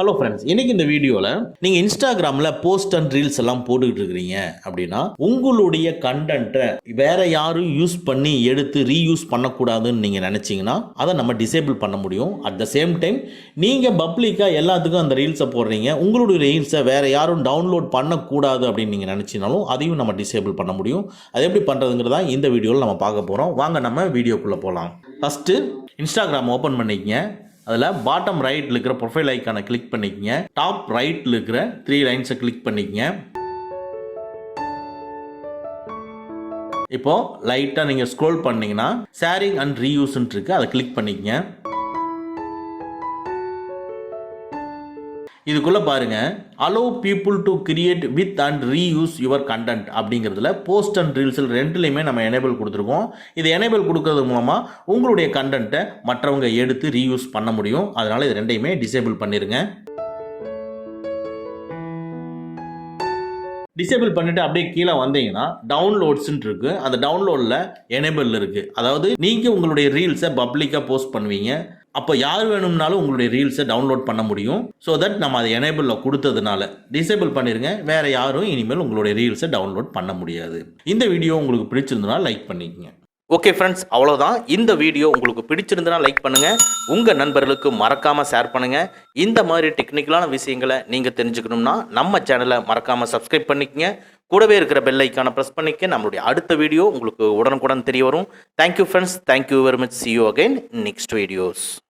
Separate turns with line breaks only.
Hello friends, இன்னைக்கு இந்த வீடியோவில் நீங்கள் இன்ஸ்டாகிராமில் போஸ்ட் அண்ட் ரீல்ஸ் எல்லாம் போட்டுக்கிட்டு இருக்கிறீங்க அப்படின்னா உங்களுடைய கண்டென்ட்டை வேற யாரும் யூஸ் பண்ணி எடுத்து ரீயூஸ் பண்ணக்கூடாதுன்னு நீங்கள் நினச்சிங்கன்னா அதை நம்ம டிசேபிள் பண்ண முடியும். அட் த சேம் டைம் நீங்கள் பப்ளிக்காக எல்லாத்துக்கும் அந்த ரீல்ஸை போடுறீங்க, உங்களுடைய ரீல்ஸை வேற யாரும் டவுன்லோட் பண்ணக்கூடாது அப்படின்னு நீங்கள் நினச்சினாலும் அதையும் நம்ம டிசேபிள் பண்ண முடியும். அது எப்படி பண்ணுறதுங்கிறதா இந்த வீடியோவில் நம்ம பார்க்க போகிறோம். வாங்க நம்ம வீடியோக்குள்ளே போகலாம். ஃபஸ்ட்டு இன்ஸ்டாகிராம் ஓப்பன் பண்ணிக்கங்க. அதில் பாட்டம் ரைட்டில் இருக்கிற ப்ரொஃபைல் ஐக்கானை கிளிக் பண்ணிக்கங்க. டாப் ரைட்டில் இருக்கிற 3 லைன்ஸை கிளிக் பண்ணிக்கங்க. இப்போ லைட்டாக நீங்கள் ஸ்க்ரோல் பண்ணீங்கன்னா ஷேரிங் அண்ட் ரீயூஸ்ன்னு இருக்கு, அதை கிளிக் பண்ணிக்கங்க. இதுக்குள்ள பாருங்க, allow people to create with and reuse your content அப்படிங்கிறதுல போஸ்ட் அண்ட் ரீல்ஸில் ரெண்டுலையுமே நம்ம எனேபிள் கொடுத்துருக்கோம். இது எனேபிள் கொடுக்கறது மூலமாக உங்களுடைய கண்டென்ட்டை மற்றவங்க எடுத்து ரீயூஸ் பண்ண முடியும். அதனால இது ரெண்டையுமே டிசேபிள் பண்ணிருங்க. டிசேபிள் பண்ணிட்டு அப்படியே கீழே வந்தீங்கன்னா டவுன்லோட்ஸ்ன்னு இருக்கு. அந்த டவுன்லோடில் எனேபிள் இருக்கு. அதாவது நீங்கள் உங்களுடைய ரீல்ஸை பப்ளிக்காக போஸ்ட் பண்ணுவீங்க. அப்போ யார் வேணும்னாலும் உங்களுடைய ரீல்ஸை டவுன்லோட் பண்ண முடியும். ஸோ தட் நம்ம அதை எனேபிளில் கொடுத்ததுனால டிசேபிள் பண்ணிடுங்க. வேற யாரும் இனிமேல் உங்களுடைய ரீல்ஸை டவுன்லோட் பண்ண முடியாது. இந்த வீடியோ உங்களுக்கு பிடிச்சிருந்தனா லைக் பண்ணிக்கங்க. ஓகே ஃப்ரெண்ட்ஸ், அவ்வளோதான். இந்த வீடியோ உங்களுக்கு பிடிச்சிருந்தனா லைக் பண்ணுங்கள், உங்கள் நண்பர்களுக்கு மறக்காமல் ஷேர் பண்ணுங்கள். இந்த மாதிரி டெக்னிக்கலான விஷயங்களை நீங்கள் தெரிஞ்சுக்கணும்னா நம்ம சேனலை மறக்காமல் சப்ஸ்கிரைப் பண்ணிக்கங்க. கூடவே இருக்கிற பெல் ஐக்கானை ப்ரெஸ் பண்ணிக்க. நம்மளுடைய அடுத்த வீடியோ உங்களுக்கு உடனுக்குடன் தெரிய வரும். Thank you friends, thank you very much. see you again in next videos.